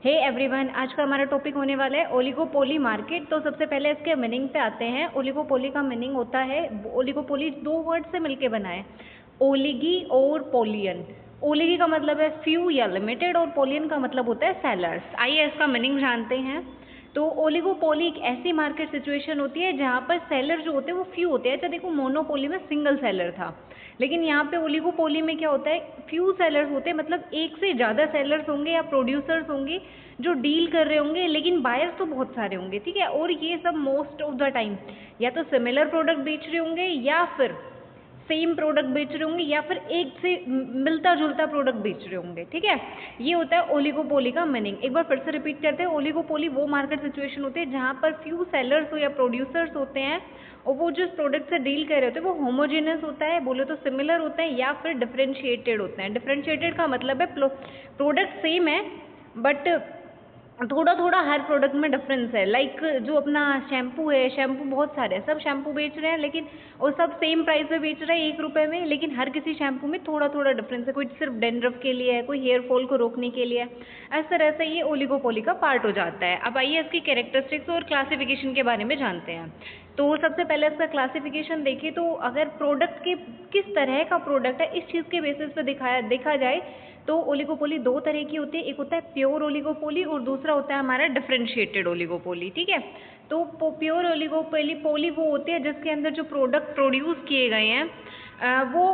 Hey everyone, आज का हमारा टॉपिक होने वाला है ओलिगोपोली मार्केट। तो सबसे पहले इसके मीनिंग पे आते हैं। ओलिगोपोली का मीनिंग होता है, ओलिगोपोली दो वर्ड से मिलके बना है, ओलिगी और पोलियन। ओलिगी का मतलब है फ्यू या लिमिटेड और पोलियन का मतलब होता है सेलर्स। आइए इसका मीनिंग जानते हैं। तो ओलिगोपोली एक ऐसी मार्केट सिचुएशन होती है जहाँ पर सेलर जो होते हैं वो फ्यू होते हैं। अच्छा देखो, मोनोपोली में सिंगल सेलर था, लेकिन यहाँ पे ओलिगोपोली में क्या होता है, फ्यू सेलर्स होते हैं, मतलब एक से ज़्यादा सेलर्स होंगे या प्रोड्यूसर्स होंगे जो डील कर रहे होंगे, लेकिन बायर्स तो बहुत सारे होंगे। ठीक है, और ये सब मोस्ट ऑफ द टाइम या तो सिमिलर प्रोडक्ट बेच रहे होंगे या फिर सेम प्रोडक्ट बेच रहे होंगे या फिर एक से मिलता जुलता प्रोडक्ट बेच रहे होंगे। ठीक है, ये होता है ओलिगोपोली का मीनिंग। एक बार फिर से रिपीट करते हैं। ओलिगोपोली वो मार्केट सिचुएशन होती है जहाँ पर फ्यू सेलर्स हो या प्रोड्यूसर्स होते हैं और वो जिस प्रोडक्ट से डील कर रहे होते हैं वो होमोजेनस होता है, बोले तो सिमिलर होता है या फिर डिफरेंशिएटेड होते हैं। डिफरेंशिएटेड का मतलब है प्रोडक्ट सेम है बट थोड़ा थोड़ा हर प्रोडक्ट में डिफरेंस है। लाइक जो अपना शैम्पू है, शैम्पू बहुत सारे हैं, सब शैम्पू बेच रहे हैं लेकिन और सब सेम प्राइस पे बेच रहे हैं 1 रुपये में, लेकिन हर किसी शैम्पू में थोड़ा थोड़ा डिफरेंस है। कोई सिर्फ डेंड्रफ के लिए है, कोई हेयर फॉल को रोकने के लिए है। इस तरह से ये ओलिगोपोली का पार्ट हो जाता है। अब आइए इसकी कैरेक्टरिस्टिक्स और क्लासिफिकेशन के बारे में जानते हैं। तो सबसे पहले इसका क्लासिफिकेशन देखें तो अगर प्रोडक्ट के किस तरह का प्रोडक्ट है इस चीज़ के बेसिस पे देखा जाए तो ओलिगोपोली दो तरह की होती है। एक होता है प्योर ओलिगोपोली और दूसरा होता है हमारा डिफरेंशिएटेड ओलिगोपोली। ठीक है, तो प्योर ओलिगोपोली वो होती है जिसके अंदर जो प्रोडक्ट प्रोड्यूस किए गए हैं वो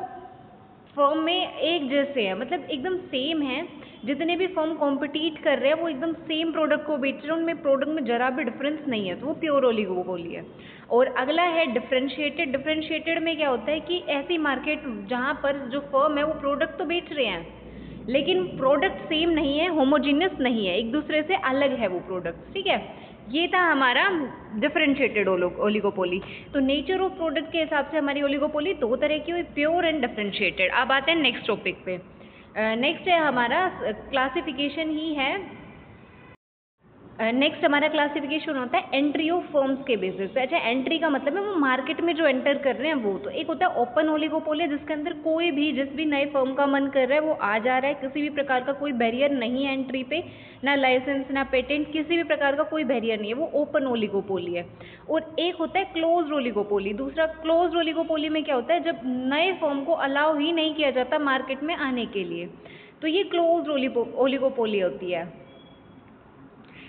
फर्म में एक जैसे हैं, मतलब एकदम सेम है। जितने भी फर्म कॉम्पिटिट कर रहे हैं वो एकदम सेम प्रोडक्ट को बेच रहे हैं, उनमें प्रोडक्ट में जरा भी डिफरेंस नहीं है, तो वो प्योर ओलिगोपोली है। और अगला है डिफरेंशिएटेड। डिफरेंशिएटेड में क्या होता है कि ऐसी मार्केट जहाँ पर जो फर्म है वो प्रोडक्ट तो बेच रहे हैं लेकिन प्रोडक्ट सेम नहीं है, होमोजीनियस नहीं है, एक दूसरे से अलग है वो प्रोडक्ट। ठीक है, ये था हमारा डिफरेंशिएटेड ओलिगोपोली। तो नेचर ऑफ प्रोडक्ट के हिसाब से हमारी ओलिगोपोली दो तरह की हुई, प्योर एंड डिफरेंशिएटेड। अब आते हैं नेक्स्ट टॉपिक पे। नेक्स्ट है हमारा क्लासिफिकेशन ही है। नेक्स्ट हमारा क्लासिफिकेशन होता है एंट्री ऑफ फर्म्स के बेसिस पे। अच्छा, एंट्री का मतलब है वो मार्केट में जो एंटर कर रहे हैं वो। तो एक होता है ओपन ओलिगोपोली जिसके अंदर कोई भी जिस भी नए फर्म का मन कर रहा है वो आ जा रहा है, किसी भी प्रकार का कोई बैरियर नहीं है एंट्री पे, ना लाइसेंस ना पेटेंट, किसी भी प्रकार का कोई बैरियर नहीं है, वो ओपन ओलिगोपोली है। और एक होता है क्लोज ओलिगोपोली। दूसरा क्लोज ओलिगोपोली में क्या होता है, जब नए फर्म को अलाउ ही नहीं किया जाता मार्केट में आने के लिए, तो ये क्लोज ओलिगोपोली होती है।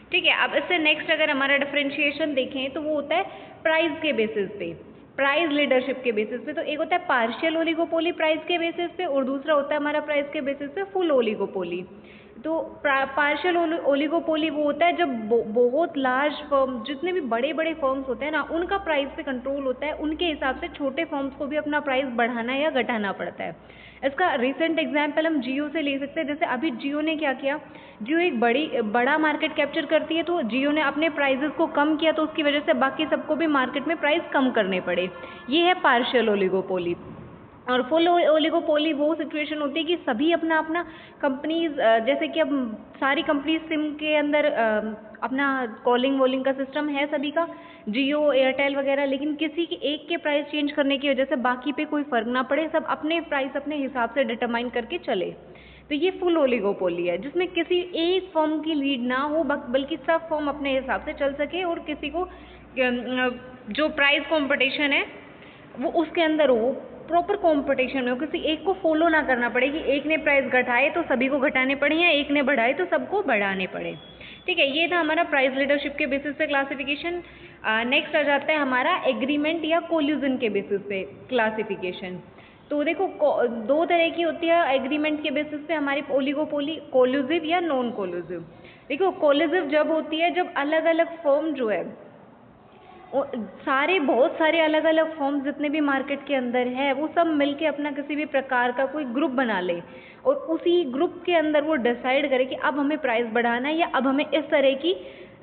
ठीक है, अब इससे नेक्स्ट अगर हमारा डिफरेंशिएशन देखें तो वो होता है प्राइस के बेसिस पे, प्राइस लीडरशिप के बेसिस पे। तो एक होता है पार्शियल ओलिगोपोली प्राइस के बेसिस पे और दूसरा होता है हमारा प्राइस के बेसिस पे फुल ओलिगोपोली। तो पार्शियल ओलिगोपोली वो होता है जब बहुत लार्ज फर्म, जितने भी बड़े बड़े फर्म्स होते हैं ना, उनका प्राइस पे कंट्रोल होता है, उनके हिसाब से छोटे फर्म्स को भी अपना प्राइस बढ़ाना या घटाना पड़ता है। इसका रिसेंट एग्जाम्पल हम जियो से ले सकते हैं। जैसे अभी जियो ने क्या किया, जियो एक बड़ा मार्केट कैप्चर करती है, तो जियो ने अपने प्राइजेस को कम किया, तो उसकी वजह से बाकी सबको भी मार्केट में प्राइस कम करने पड़े। ये है पार्शियल ओलिगोपोली। और फुल ओलिगोपोली वो सिचुएशन होती है कि सभी अपना अपना कंपनीज, जैसे कि अब सारी कंपनीज सिम के अंदर अपना कॉलिंग वॉलिंग का सिस्टम है सभी का, जियो एयरटेल वगैरह, लेकिन किसी के एक के प्राइस चेंज करने की वजह से बाकी पे कोई फर्क ना पड़े, सब अपने प्राइस अपने हिसाब से डिटरमाइन करके चले। तो ये फुल ओलिगोपोली है जिसमें किसी एक फर्म की लीड ना हो बल्कि सब फर्म अपने हिसाब से चल सके और किसी को जो प्राइस कंपटीशन है वो उसके अंदर हो, प्रॉपर कंपटीशन में हो, किसी एक को फॉलो ना करना पड़े कि एक ने प्राइस घटाए तो सभी को घटाने पड़े या एक ने बढ़ाए तो सबको बढ़ाने पड़े। ठीक है, ये था हमारा प्राइस लीडरशिप के बेसिस पे क्लासिफिकेशन। नेक्स्ट आ जाता है हमारा एग्रीमेंट या कोल्यूजन के बेसिस पे क्लासिफिकेशन। तो देखो दो तरह की होती है एग्रीमेंट के बेसिस पे हमारी ओलिगोपोली, कोल्यूसिव या नॉन कोल्यूसिव। देखो कोल्यूसिव जब होती है जब अलग अलग फर्म जो है बहुत सारे अलग अलग फर्म जितने भी मार्केट के अंदर है वो सब मिलके अपना किसी भी प्रकार का कोई ग्रुप बना ले और उसी ग्रुप के अंदर वो डिसाइड करे कि अब हमें प्राइस बढ़ाना है या अब हमें इस तरह की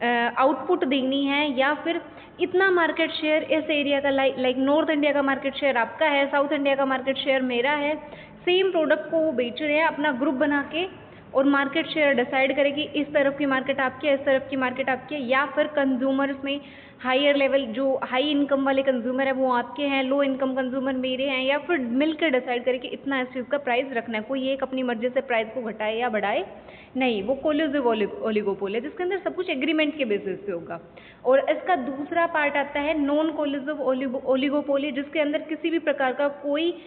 आउटपुट देनी है, या फिर इतना मार्केट शेयर इस एरिया का, लाइक नॉर्थ इंडिया का मार्केट शेयर आपका है, साउथ इंडिया का मार्केट शेयर मेरा है, सेम प्रोडक्ट को वो बेच रहे हैं अपना ग्रुप बना के और मार्केट शेयर डिसाइड करे कि इस तरफ की मार्केट आपकी है, इस तरफ की मार्केट आपकी है, या फिर कंज्यूमर्स में हायर लेवल जो हाई इनकम वाले कंज्यूमर है वो आपके हैं, लो इनकम कंज्यूमर मेरे हैं, या फिर मिलकर डिसाइड करे कि इतना इस चीज़ का प्राइस रखना है। कोई एक अपनी मर्जी से प्राइस को घटाए या बढ़ाए नहीं, वो कोलिजिव ओलिगोपोली है जिसके अंदर सब कुछ एग्रीमेंट के बेसिस पे होगा। और इसका दूसरा पार्ट आता है नॉन कोलिजिव ओलिगोपोली, जिसके अंदर किसी भी प्रकार का कोई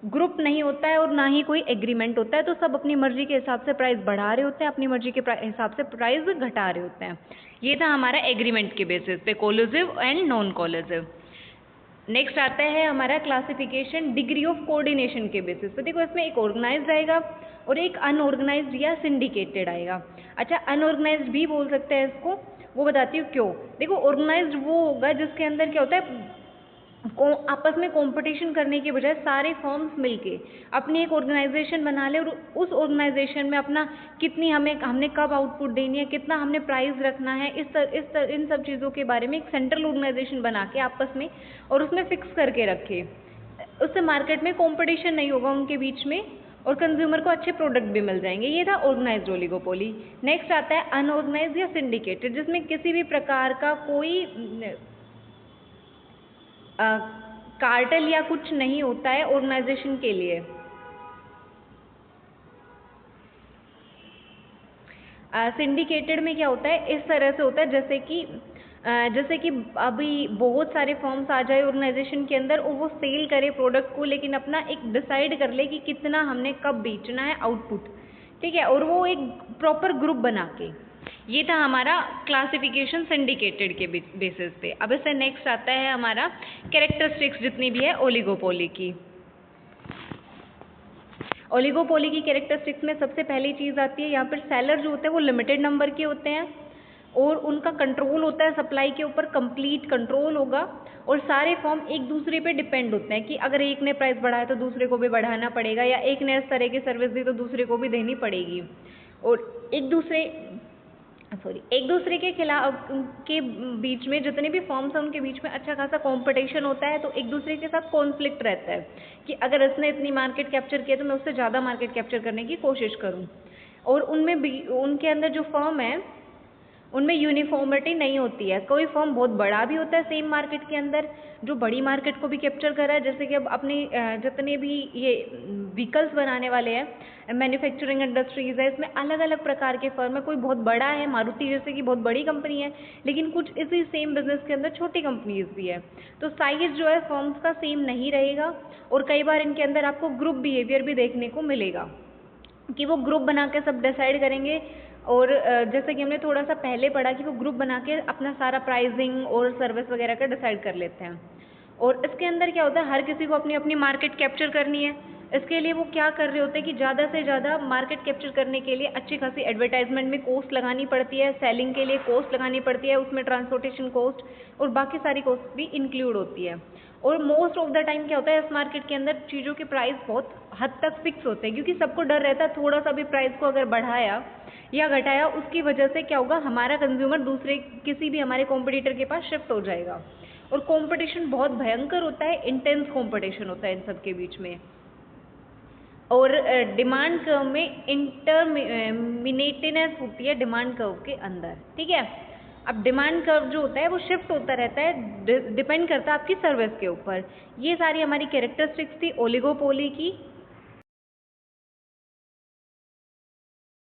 ग्रुप नहीं होता है और ना ही कोई एग्रीमेंट होता है, तो सब अपनी मर्जी के हिसाब से प्राइस बढ़ा रहे होते हैं, अपनी मर्जी के हिसाब से प्राइस घटा रहे होते हैं। ये था हमारा एग्रीमेंट के बेसिस पे collusive and non collusive. Next आता है हमारा क्लासिफिकेशन डिग्री ऑफ कोऑर्डिनेशन के बेसिस पे। देखो इसमें एक ऑर्गेनाइज्ड आएगा और एक अनऑर्गेनाइज्ड या सिंडिकेटेड आएगा। अच्छा, अनऑर्गेनाइज्ड भी बोल सकते हैं इसको, वो बताती हूँ क्यों। देखो ऑर्गेनाइज्ड वो होगा जिसके अंदर क्या होता है, आपस में कंपटीशन करने के बजाय सारे फर्म्स मिलके अपनी एक ऑर्गेनाइजेशन बना ले और उस ऑर्गेनाइजेशन में अपना कितनी हमने कब आउटपुट देनी है, कितना हमने प्राइस रखना है, इन सब चीज़ों के बारे में एक सेंट्रल ऑर्गेनाइजेशन बना के आपस में और उसमें फिक्स करके रखे। उससे मार्केट में कंपटीशन नहीं होगा उनके बीच में और कंज्यूमर को अच्छे प्रोडक्ट भी मिल जाएंगे। ये था ऑर्गेनाइज्ड ओलिगोपोली। नेक्स्ट आता है अनऑर्गेनाइज्ड या सिंडिकेटेड, जिसमें किसी भी प्रकार का कोई कार्टेल या कुछ नहीं होता है ऑर्गेनाइजेशन के लिए। सिंडिकेटेड में क्या होता है, इस तरह से होता है जैसे कि अभी बहुत सारे फर्म्स आ जाए ऑर्गेनाइजेशन के अंदर और वो सेल करे प्रोडक्ट को, लेकिन अपना एक डिसाइड कर ले कि कितना हमने कब बेचना है आउटपुट, ठीक है, और वो एक प्रॉपर ग्रुप बना के। ये था हमारा क्लासिफिकेशन सिंडिकेटेड के बेसिस पे। अब इससे नेक्स्ट आता है हमारा कैरेक्टरिस्टिक्स जितनी भी है ओलिगोपोली की। ओलिगोपोली की कैरेक्टरिस्टिक्स में सबसे पहली चीज़ आती है, यहाँ पर सेलर जो होते हैं वो लिमिटेड नंबर के होते हैं और उनका कंट्रोल होता है सप्लाई के ऊपर, कंप्लीट कंट्रोल होगा। और सारे फर्म एक दूसरे पे डिपेंड होते हैं कि अगर एक ने प्राइस बढ़ाया तो दूसरे को भी बढ़ाना पड़ेगा, या एक ने इस तरह की सर्विस दी तो दूसरे को भी देनी पड़ेगी। और एक दूसरे के खिलाफ के बीच में जितने भी फर्म्स हैं उनके बीच में अच्छा खासा कंपटीशन होता है, तो एक दूसरे के साथ कॉन्फ्लिक्ट रहता है कि अगर इसने इतनी मार्केट कैप्चर किया तो मैं उससे ज़्यादा मार्केट कैप्चर करने की कोशिश करूं। और उनके अंदर जो फर्म है उनमें यूनिफॉर्मिटी नहीं होती है। कोई फर्म बहुत बड़ा भी होता है सेम मार्केट के अंदर जो बड़ी मार्केट को भी कैप्चर कर रहा है, जैसे कि अब अपने जितने भी ये व्हीकल्स बनाने वाले हैं, मैन्युफैक्चरिंग इंडस्ट्रीज़ है, इसमें अलग अलग प्रकार के फर्म है। कोई बहुत बड़ा है, मारुति जैसे कि बहुत बड़ी कंपनी है, लेकिन कुछ इसी सेम बिजनेस के अंदर छोटी कंपनीज भी है, तो साइज जो है फर्म्स का सेम नहीं रहेगा। और कई बार इनके अंदर आपको ग्रुप बिहेवियर भी देखने को मिलेगा कि वो ग्रुप बना के सब डिसाइड करेंगे। और जैसे कि हमने थोड़ा सा पहले पढ़ा कि वो ग्रुप बना के अपना सारा प्राइसिंग और सर्विस वगैरह का डिसाइड कर लेते हैं। और इसके अंदर क्या होता है, हर किसी को अपनी अपनी मार्केट कैप्चर करनी है। इसके लिए वो क्या कर रहे होते हैं कि ज़्यादा से ज़्यादा मार्केट कैप्चर करने के लिए अच्छी खासी एडवर्टाइजमेंट में कॉस्ट लगानी पड़ती है, सेलिंग के लिए कॉस्ट लगानी पड़ती है, उसमें ट्रांसपोर्टेशन कॉस्ट और बाकी सारी कॉस्ट भी इंक्लूड होती है। और मोस्ट ऑफ द टाइम क्या होता है, इस मार्केट के अंदर चीज़ों के प्राइस बहुत हद तक फिक्स होते हैं, क्योंकि सबको डर रहता है थोड़ा सा भी प्राइस को अगर बढ़ाया या घटाया उसकी वजह से क्या होगा, हमारा कंज्यूमर दूसरे किसी भी हमारे कॉम्पिटिटर के पास शिफ्ट हो जाएगा। और कंपटीशन बहुत भयंकर होता है, इंटेंस कंपटीशन होता है इन सब के बीच में। और डिमांड कर्व में इंटरमिनेटेनेस होती है डिमांड कर्व के अंदर, ठीक है। अब डिमांड कर्व जो होता है वो शिफ्ट होता रहता है, डिपेंड करता है आपकी सर्विस के ऊपर। ये सारी हमारी कैरेक्टरिस्टिक्स थी ओलिगोपोली की।